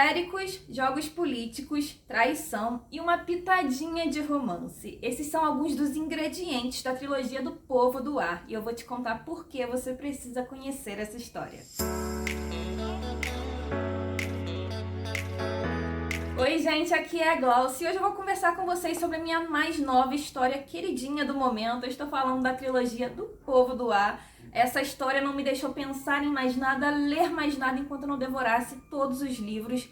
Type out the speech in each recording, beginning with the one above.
féricos, jogos políticos, traição e uma pitadinha de romance. Esses são alguns dos ingredientes da trilogia do Povo do Ar e eu vou te contar por que você precisa conhecer essa história. Oi gente, aqui é a Glaucia e hoje eu vou conversar com vocês sobre a minha mais nova história queridinha do momento. Eu estou falando da trilogia do Povo do Ar. Essa história não me deixou pensar em mais nada, ler mais nada enquanto eu não devorasse todos os livros.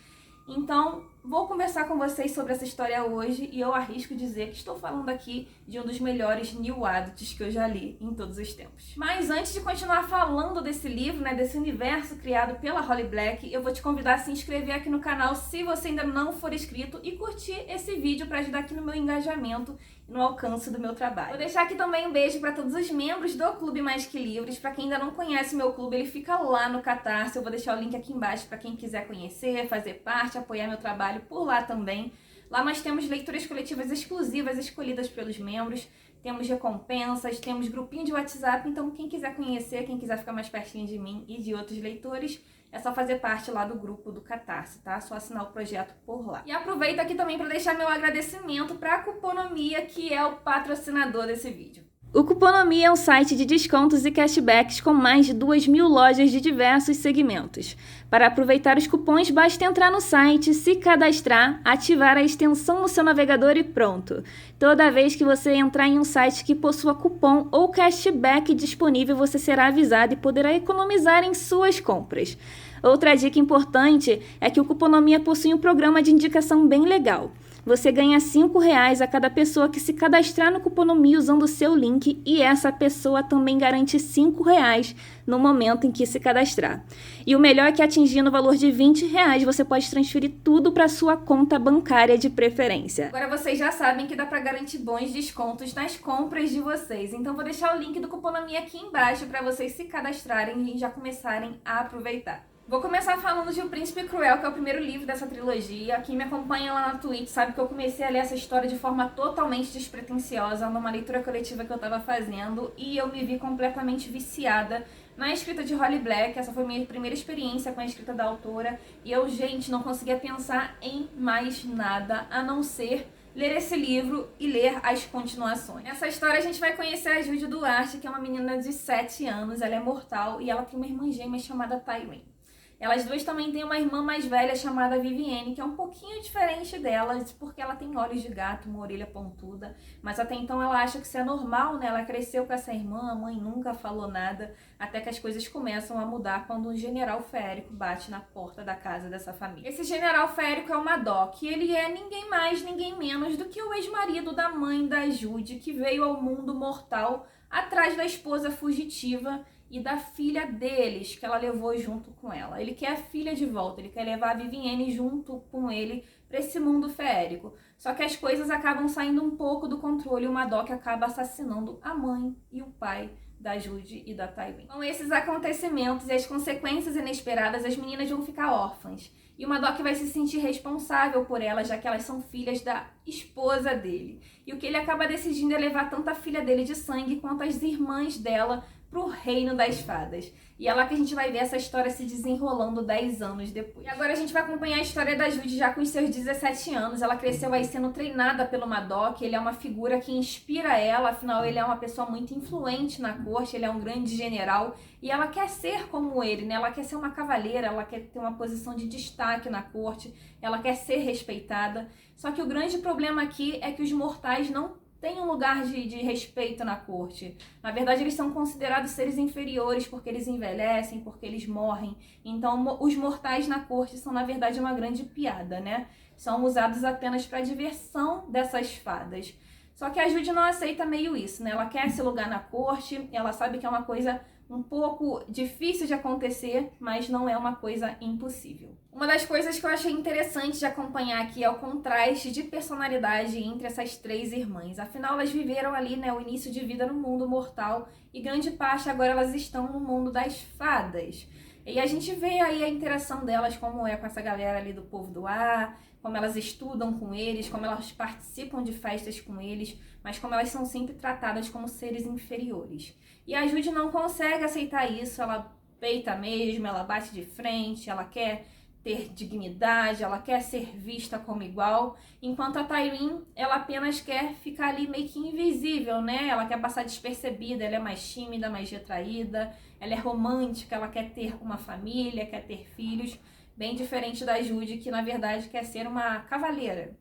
Então, vou conversar com vocês sobre essa história hoje e eu arrisco dizer que estou falando aqui de um dos melhores new adults que eu já li em todos os tempos. Mas antes de continuar falando desse livro, desse universo criado pela Holly Black, eu vou te convidar a se inscrever aqui no canal se você ainda não for inscrito e curtir esse vídeo para ajudar aqui no meu engajamento e no alcance do meu trabalho. Vou deixar aqui também um beijo para todos os membros do Clube Mais Que Livros. Para quem ainda não conhece o meu clube, ele fica lá no Catarse. Eu vou deixar o link aqui embaixo para quem quiser conhecer, fazer parte, apoiar meu trabalho por lá também. Lá nós temos leituras coletivas exclusivas escolhidas pelos membros, temos recompensas, temos grupinho de WhatsApp, então quem quiser conhecer, quem quiser ficar mais pertinho de mim e de outros leitores, é só fazer parte lá do grupo do Catarse, tá? Só assinar o projeto por lá. E aproveito aqui também para deixar meu agradecimento para a Cuponomia, que é o patrocinador desse vídeo. O Cuponomia é um site de descontos e cashbacks com mais de 2.000 lojas de diversos segmentos. Para aproveitar os cupons, basta entrar no site, se cadastrar, ativar a extensão no seu navegador e pronto. Toda vez que você entrar em um site que possua cupom ou cashback disponível, você será avisado e poderá economizar em suas compras. Outra dica importante é que o Cuponomia possui um programa de indicação bem legal. Você ganha R$5 a cada pessoa que se cadastrar no Cuponomia usando o seu link e essa pessoa também garante R$5 no momento em que se cadastrar. E o melhor é que atingindo o valor de R$20 você pode transferir tudo para sua conta bancária de preferência. Agora vocês já sabem que dá para garantir bons descontos nas compras de vocês. Então vou deixar o link do Cuponomia aqui embaixo para vocês se cadastrarem e já começarem a aproveitar. Vou começar falando de O Príncipe Cruel, que é o primeiro livro dessa trilogia. Quem me acompanha lá na Twitch sabe que eu comecei a ler essa história de forma totalmente despretensiosa, numa leitura coletiva que eu tava fazendo, e eu me vi completamente viciada na escrita de Holly Black. Essa foi minha primeira experiência com a escrita da autora, e eu, gente, não conseguia pensar em mais nada, a não ser ler esse livro e ler as continuações. Nessa história a gente vai conhecer a Jude Duarte, que é uma menina de 7 anos, ela é mortal, e ela tem uma irmã gêmea chamada Tyrene. Elas duas também têm uma irmã mais velha chamada Vivienne, que é um pouquinho diferente delas, porque ela tem olhos de gato, uma orelha pontuda, mas até então ela acha que isso é normal, né? Ela cresceu com essa irmã, a mãe nunca falou nada, até que as coisas começam a mudar quando um general férico bate na porta da casa dessa família. Esse general férico é o Madoc, e ele é ninguém mais, ninguém menos do que o ex-marido da mãe da Jude, que veio ao mundo mortal atrás da esposa fugitiva e da filha deles, que ela levou junto com ela. Ele quer a filha de volta, ele quer levar a Vivienne junto com ele para esse mundo feérico. Só que as coisas acabam saindo um pouco do controle e o Madoc acaba assassinando a mãe e o pai da Jude e da Tywin. Com esses acontecimentos e as consequências inesperadas, as meninas vão ficar órfãs. E o Madoc vai se sentir responsável por elas, já que elas são filhas da esposa dele. E o que ele acaba decidindo é levar tanto a filha dele de sangue quanto as irmãs dela pro reino das fadas. E é lá que a gente vai ver essa história se desenrolando 10 anos depois. E agora a gente vai acompanhar a história da Jude já com os seus 17 anos. Ela cresceu aí sendo treinada pelo Madoc. Ele é uma figura que inspira ela, afinal ele é uma pessoa muito influente na corte, ele é um grande general. E ela quer ser como ele, né? Ela quer ser uma cavaleira, ela quer ter uma posição de destaque na corte, ela quer ser respeitada. Só que o grande problema aqui é que os mortais não tem um lugar de respeito na corte. Na verdade, eles são considerados seres inferiores porque eles envelhecem, porque eles morrem. Então, os mortais na corte são, na verdade, uma grande piada, né? São usados apenas para diversão dessas fadas. Só que a Jude não aceita meio isso, né? Ela quer esse lugar na corte, ela sabe que é uma coisa um pouco difícil de acontecer, mas não é uma coisa impossível. Uma das coisas que eu achei interessante de acompanhar aqui é o contraste de personalidade entre essas três irmãs. Afinal, elas viveram ali, né, o início de vida no mundo mortal e grande parte agora elas estão no mundo das fadas. E a gente vê aí a interação delas, como é com essa galera ali do Povo do Ar, como elas estudam com eles, como elas participam de festas com eles, mas como elas são sempre tratadas como seres inferiores. E a Jude não consegue aceitar isso, ela peita mesmo, ela bate de frente, ela quer ter dignidade, ela quer ser vista como igual, enquanto a Tywin, ela apenas quer ficar ali meio que invisível, né? Ela quer passar despercebida, ela é mais tímida, mais retraída, ela é romântica, ela quer ter uma família, quer ter filhos, bem diferente da Judy, que na verdade quer ser uma cavaleira.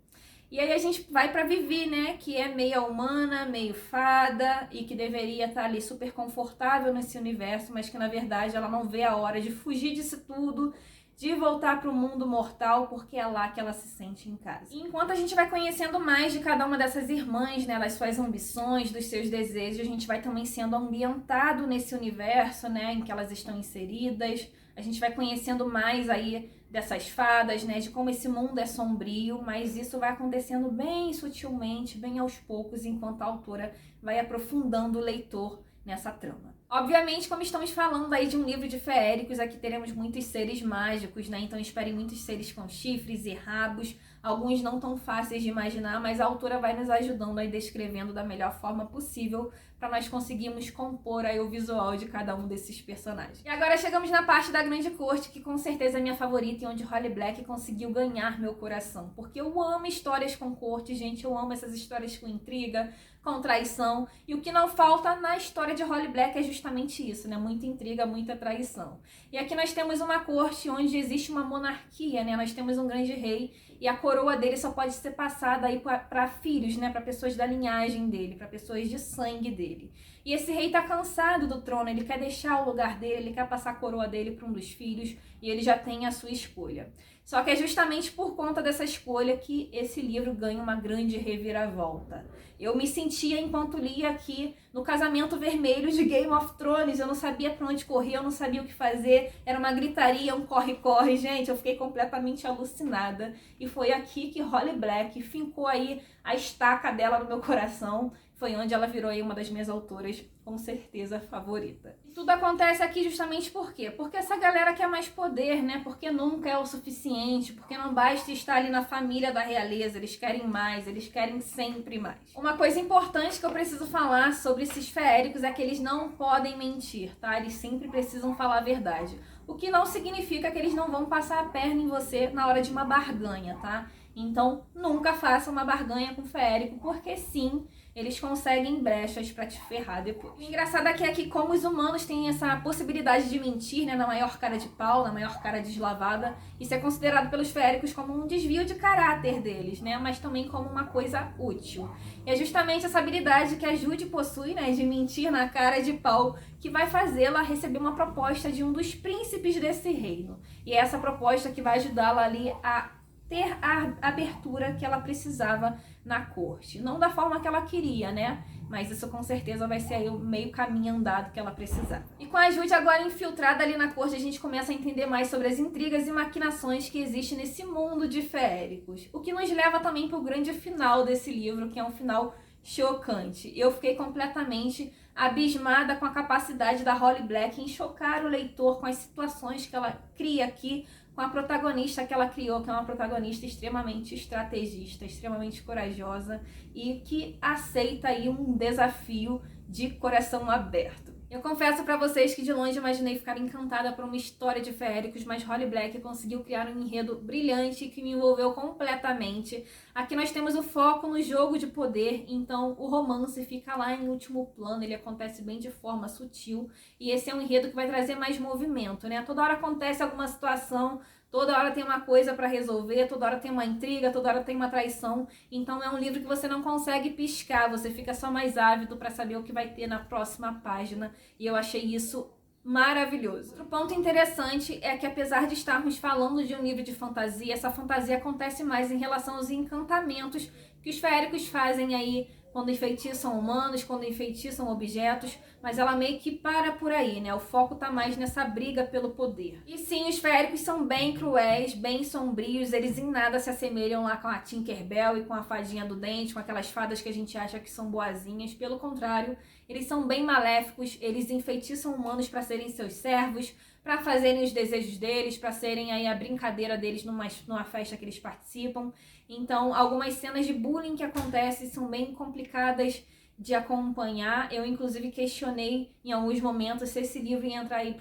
E aí a gente vai pra Vivi, né, que é meio humana, meio fada e que deveria estar ali super confortável nesse universo, mas que na verdade ela não vê a hora de fugir disso tudo, de voltar pro mundo mortal, porque é lá que ela se sente em casa. E enquanto a gente vai conhecendo mais de cada uma dessas irmãs, né, das suas ambições, dos seus desejos, a gente vai também sendo ambientado nesse universo, né, em que elas estão inseridas. A gente vai conhecendo mais aí dessas fadas, né, de como esse mundo é sombrio, mas isso vai acontecendo bem sutilmente, bem aos poucos, enquanto a autora vai aprofundando o leitor nessa trama. Obviamente, como estamos falando aí de um livro de feéricos, aqui teremos muitos seres mágicos, né, então esperem muitos seres com chifres e rabos, alguns não tão fáceis de imaginar, mas a autora vai nos ajudando aí descrevendo da melhor forma possível para nós conseguirmos compor aí o visual de cada um desses personagens. E agora chegamos na parte da Grande Corte, que com certeza é minha favorita e onde Holly Black conseguiu ganhar meu coração, porque eu amo histórias com corte, gente, eu amo essas histórias com intriga, com traição, e o que não falta na história de Holly Black é justamente isso, né? Muita intriga, muita traição. E aqui nós temos uma corte onde existe uma monarquia, né? Nós temos um grande rei e a coroa dele só pode ser passada aí para filhos, né? Para pessoas da linhagem dele, para pessoas de sangue dele. E esse rei tá cansado do trono, ele quer deixar o lugar dele, ele quer passar a coroa dele para um dos filhos e ele já tem a sua escolha. Só que é justamente por conta dessa escolha que esse livro ganha uma grande reviravolta. Eu me sentia, enquanto lia aqui, no Casamento Vermelho de Game of Thrones. Eu não sabia pra onde correr, eu não sabia o que fazer. Era uma gritaria, um corre-corre. Gente, eu fiquei completamente alucinada. E foi aqui que Holly Black fincou aí a estaca dela no meu coração. Foi onde ela virou aí uma das minhas autoras, com certeza, favorita. E tudo acontece aqui justamente por quê? Porque essa galera quer mais poder, né? Porque nunca é o suficiente, porque não basta estar ali na família da realeza, eles querem mais, eles querem sempre mais. Uma coisa importante que eu preciso falar sobre esses feéricos é que eles não podem mentir, tá? Eles sempre precisam falar a verdade. O que não significa que eles não vão passar a perna em você na hora de uma barganha, tá? Então, nunca faça uma barganha com feérico, porque sim, eles conseguem brechas pra te ferrar depois. O engraçado aqui é que como os humanos têm essa possibilidade de mentir, né, na maior cara de pau, na maior cara deslavada, isso é considerado pelos feéricos como um desvio de caráter deles, né, mas também como uma coisa útil. E é justamente essa habilidade que a Judy possui, né, de mentir na cara de pau, que vai fazê-la receber uma proposta de um dos príncipes desse reino. E é essa proposta que vai ajudá-la ali a ter a abertura que ela precisava na corte. Não da forma que ela queria, né? Mas isso com certeza vai ser aí o meio caminho andado que ela precisava. E com a Judy agora infiltrada ali na corte, a gente começa a entender mais sobre as intrigas e maquinações que existem nesse mundo de feéricos. O que nos leva também para o grande final desse livro, que é um final chocante. Eu fiquei completamente abismada com a capacidade da Holly Black em chocar o leitor com as situações que ela cria aqui, com a protagonista que ela criou, que é uma protagonista extremamente estrategista, extremamente corajosa e que aceita aí um desafio de coração aberto. Eu confesso pra vocês que de longe imaginei ficar encantada por uma história de feéricos, mas Holly Black conseguiu criar um enredo brilhante que me envolveu completamente. Aqui nós temos o foco no jogo de poder, então o romance fica lá em último plano, ele acontece bem de forma sutil, e esse é um enredo que vai trazer mais movimento, né? Toda hora acontece alguma situação, toda hora tem uma coisa para resolver, toda hora tem uma intriga, toda hora tem uma traição. Então é um livro que você não consegue piscar, você fica só mais ávido para saber o que vai ter na próxima página. E eu achei isso maravilhoso. Outro ponto interessante é que apesar de estarmos falando de um livro de fantasia, essa fantasia acontece mais em relação aos encantamentos que os feéricos fazem aí quando enfeitiçam humanos, quando enfeitiçam objetos, mas ela meio que para por aí, né? O foco tá mais nessa briga pelo poder. E sim, os feéricos são bem cruéis, bem sombrios, eles em nada se assemelham lá com a Tinkerbell e com a fadinha do dente, com aquelas fadas que a gente acha que são boazinhas. Pelo contrário, eles são bem maléficos, eles enfeitiçam humanos para serem seus servos, para fazerem os desejos deles, para serem aí a brincadeira deles numa festa que eles participam. Então, algumas cenas de bullying que acontecem são bem complicadas de acompanhar. Eu, inclusive, questionei em alguns momentos se esse livro ia entrar aí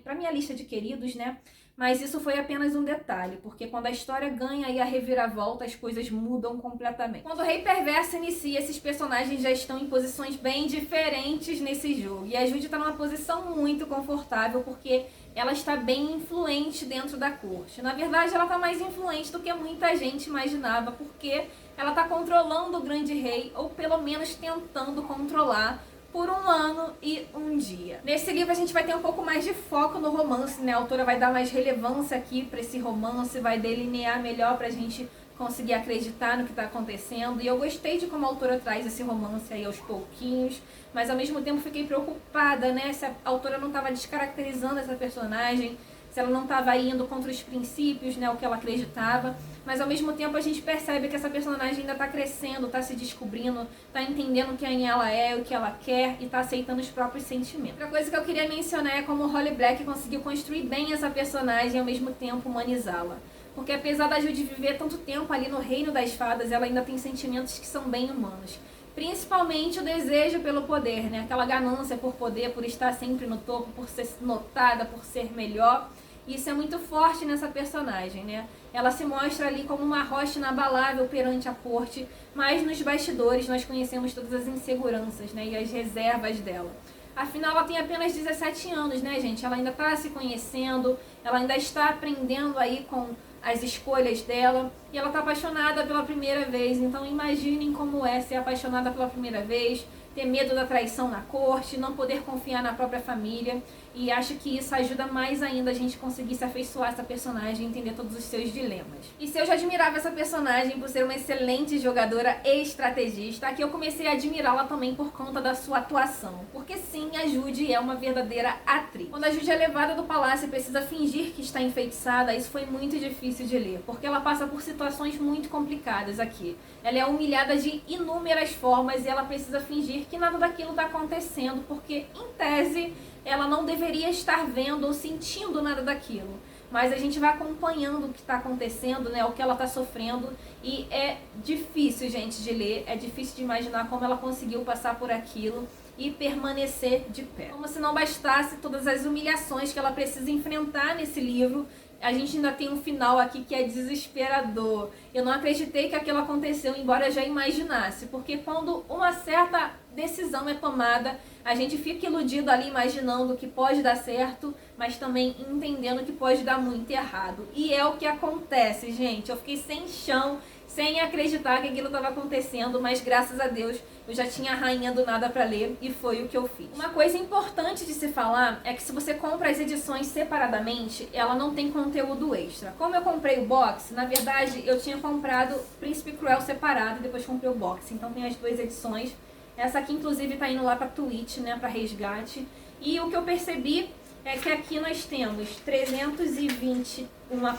para minha lista de queridos, né? Mas isso foi apenas um detalhe, porque quando a história ganha aí a reviravolta, as coisas mudam completamente. Quando o Rei Perverso inicia, esses personagens já estão em posições bem diferentes nesse jogo. E a Judy está numa posição muito confortável, porque ela está bem influente dentro da corte. Na verdade, ela está mais influente do que muita gente imaginava, porque ela está controlando o Grande Rei, ou pelo menos tentando controlar, por 1 ano e 1 dia. Nesse livro a gente vai ter um pouco mais de foco no romance, né? A autora vai dar mais relevância aqui para esse romance, vai delinear melhor pra gente conseguir acreditar no que está acontecendo. E eu gostei de como a autora traz esse romance aí aos pouquinhos, mas ao mesmo tempo fiquei preocupada, né? Se a autora não estava descaracterizando essa personagem, se ela não estava indo contra os princípios, né, o que ela acreditava, mas ao mesmo tempo a gente percebe que essa personagem ainda está crescendo, está se descobrindo, está entendendo quem ela é, o que ela quer e está aceitando os próprios sentimentos. Outra coisa que eu queria mencionar é como Holly Black conseguiu construir bem essa personagem e ao mesmo tempo humanizá-la. Porque apesar da Judy viver tanto tempo ali no reino das fadas, ela ainda tem sentimentos que são bem humanos. Principalmente o desejo pelo poder, né? Aquela ganância por poder, por estar sempre no topo, por ser notada, por ser melhor. Isso é muito forte nessa personagem, né? Ela se mostra ali como uma rocha inabalável perante a corte, mas nos bastidores nós conhecemos todas as inseguranças, né? E as reservas dela. Afinal, ela tem apenas 17 anos, né, gente? Ela ainda está se conhecendo, ela ainda está aprendendo aí com as escolhas dela, e ela está apaixonada pela primeira vez. Então imaginem como é ser apaixonada pela primeira vez, ter medo da traição na corte, não poder confiar na própria família, e acho que isso ajuda mais ainda a gente conseguir se afeiçoar a essa personagem e entender todos os seus dilemas. E se eu já admirava essa personagem por ser uma excelente jogadora e estrategista, aqui eu comecei a admirá-la também por conta da sua atuação, porque sim, a Judy é uma verdadeira atriz. Quando a Judy é levada do palácio e precisa fingir que está enfeitiçada, isso foi muito difícil de ler, porque ela passa por situações muito complicadas aqui. Ela é humilhada de inúmeras formas e ela precisa fingir que nada daquilo está acontecendo, porque, em tese, ela não deveria estar vendo ou sentindo nada daquilo. Mas a gente vai acompanhando o que está acontecendo, né, o que ela está sofrendo, e é difícil, gente, de ler, é difícil de imaginar como ela conseguiu passar por aquilo e permanecer de pé. Como se não bastasse todas as humilhações que ela precisa enfrentar nesse livro, a gente ainda tem um final aqui que é desesperador. Eu não acreditei que aquilo aconteceu, embora eu já imaginasse, porque quando uma certa decisão é tomada, a gente fica iludido ali imaginando que pode dar certo, mas também entendendo que pode dar muito errado. E é o que acontece, gente. Eu fiquei sem chão, sem acreditar que aquilo estava acontecendo, mas graças a Deus eu já tinha a Rainha do Nada para ler e foi o que eu fiz. Uma coisa importante de se falar é que se você compra as edições separadamente, ela não tem conteúdo extra. Como eu comprei o box, na verdade eu tinha comprado Príncipe Cruel separado e depois comprei o box, então tem as 2 edições. Essa aqui inclusive tá indo lá pra Twitch, né, pra resgate. E o que eu percebi é que aqui nós temos 321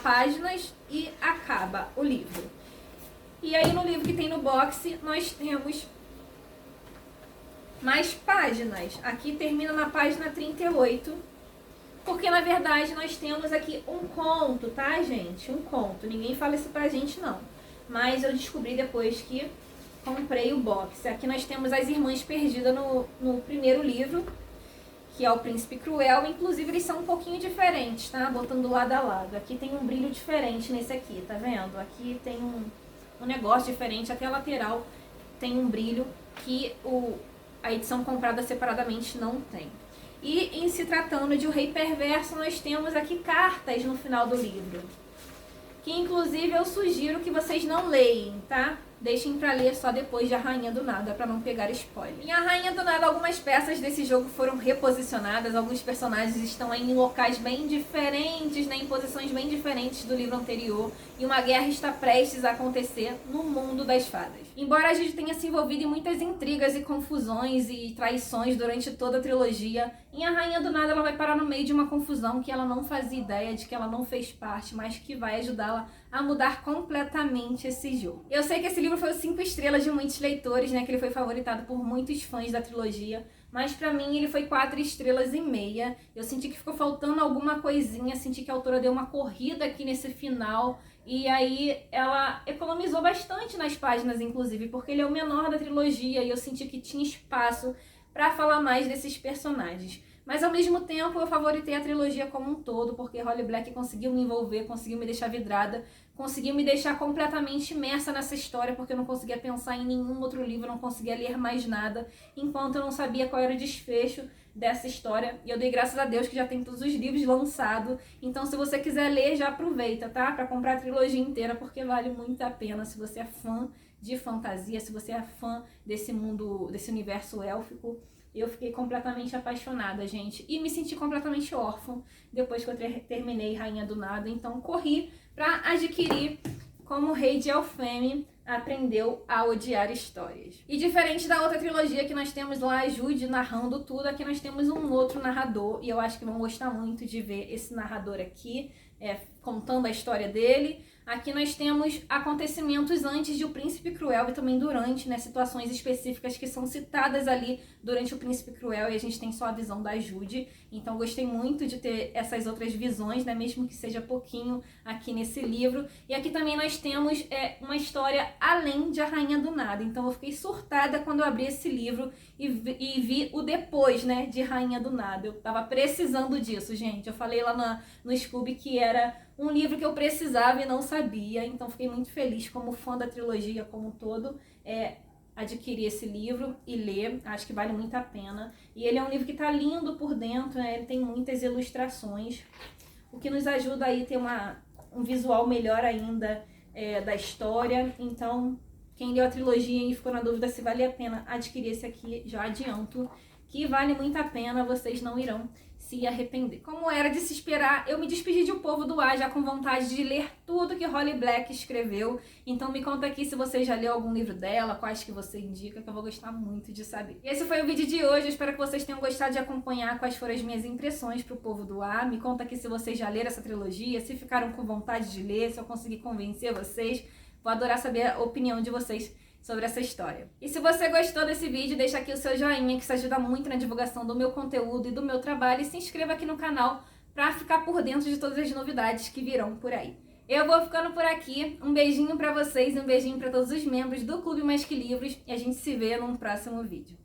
páginas e acaba o livro. E aí no livro que tem no box nós temos mais páginas. Aqui termina na página 38, porque na verdade nós temos aqui um conto, tá, gente? Um conto. Ninguém fala isso pra gente não. Mas eu descobri depois que comprei o box. Aqui nós temos as Irmãs Perdidas no primeiro livro, que é o Príncipe Cruel. Inclusive eles são um pouquinho diferentes, tá? Botando lado a lado. Aqui tem um brilho diferente nesse aqui, tá vendo? Aqui tem um negócio diferente, até a lateral tem um brilho que a edição comprada separadamente não tem. E em se tratando de O Rei Perverso, nós temos aqui cartas no final do livro, que inclusive eu sugiro que vocês não leem, tá? Deixem pra ler só depois de A Rainha do Nada, pra não pegar spoiler. Em A Rainha do Nada, algumas peças desse jogo foram reposicionadas, alguns personagens estão aí em locais bem diferentes, né, em posições bem diferentes do livro anterior, e uma guerra está prestes a acontecer no mundo das fadas. Embora a gente tenha se envolvido em muitas intrigas e confusões e traições durante toda a trilogia, em A Rainha do Nada ela vai parar no meio de uma confusão que ela não fazia ideia, de que ela não fez parte, mas que vai ajudá-la a mudar completamente esse jogo. Eu sei que esse livro foi 5 estrelas de muitos leitores, né, que ele foi favoritado por muitos fãs da trilogia, mas pra mim ele foi 4 estrelas e meia. Eu senti que ficou faltando alguma coisinha, senti que a autora deu uma corrida aqui nesse final, e aí ela economizou bastante nas páginas, inclusive, porque ele é o menor da trilogia e eu senti que tinha espaço pra falar mais desses personagens. Mas ao mesmo tempo eu favoritei a trilogia como um todo, porque Holly Black conseguiu me envolver, conseguiu me deixar vidrada, conseguiu me deixar completamente imersa nessa história, porque eu não conseguia pensar em nenhum outro livro, não conseguia ler mais nada, enquanto eu não sabia qual era o desfecho dessa história. E eu dei graças a Deus que já tem todos os livros lançados. Então se você quiser ler, já aproveita, tá? Pra comprar a trilogia inteira, porque vale muito a pena se você é fã de fantasia, se você é fã desse mundo, desse universo élfico. Eu fiquei completamente apaixonada, gente. E me senti completamente órfã depois que eu terminei Rainha do Nada. Então corri pra adquirir Como o Rei de Elfame Aprendeu a Odiar Histórias. E diferente da outra trilogia que nós temos lá, a Jude narrando tudo, aqui nós temos um outro narrador. E eu acho que vão gostar muito de ver esse narrador aqui, contando a história dele. Aqui nós temos acontecimentos antes de O Príncipe Cruel e também durante, né, situações específicas que são citadas ali durante O Príncipe Cruel, e a gente tem só a visão da Jude. Então gostei muito de ter essas outras visões, né, mesmo que seja pouquinho aqui nesse livro. E aqui também nós temos uma história além de A Rainha do Nada. Então eu fiquei surtada quando eu abri esse livro e vi o depois, né, de Rainha do Nada. Eu tava precisando disso, gente. Eu falei lá no Scooby que era um livro que eu precisava e não sabia, então fiquei muito feliz como fã da trilogia como um todo, adquirir esse livro e ler, acho que vale muito a pena. E ele é um livro que tá lindo por dentro, né? Ele tem muitas ilustrações, o que nos ajuda aí a ter um visual melhor ainda da história. Então, quem leu a trilogia e ficou na dúvida se vale a pena adquirir esse aqui, já adianto que vale muito a pena, vocês não irão se arrepender. Como era de se esperar, eu me despedi de O Povo do Ar já com vontade de ler tudo que Holly Black escreveu. Então me conta aqui se você já leu algum livro dela, quais que você indica, que eu vou gostar muito de saber. E esse foi o vídeo de hoje, eu espero que vocês tenham gostado de acompanhar quais foram as minhas impressões pro Povo do Ar. Me conta aqui se vocês já leram essa trilogia, se ficaram com vontade de ler, se eu consegui convencer vocês. Vou adorar saber a opinião de vocês sobre essa história. E se você gostou desse vídeo, deixa aqui o seu joinha, que isso ajuda muito na divulgação do meu conteúdo e do meu trabalho, e se inscreva aqui no canal para ficar por dentro de todas as novidades que virão por aí. Eu vou ficando por aqui, um beijinho para vocês, um beijinho para todos os membros do Clube Mais Que Livros, e a gente se vê num próximo vídeo.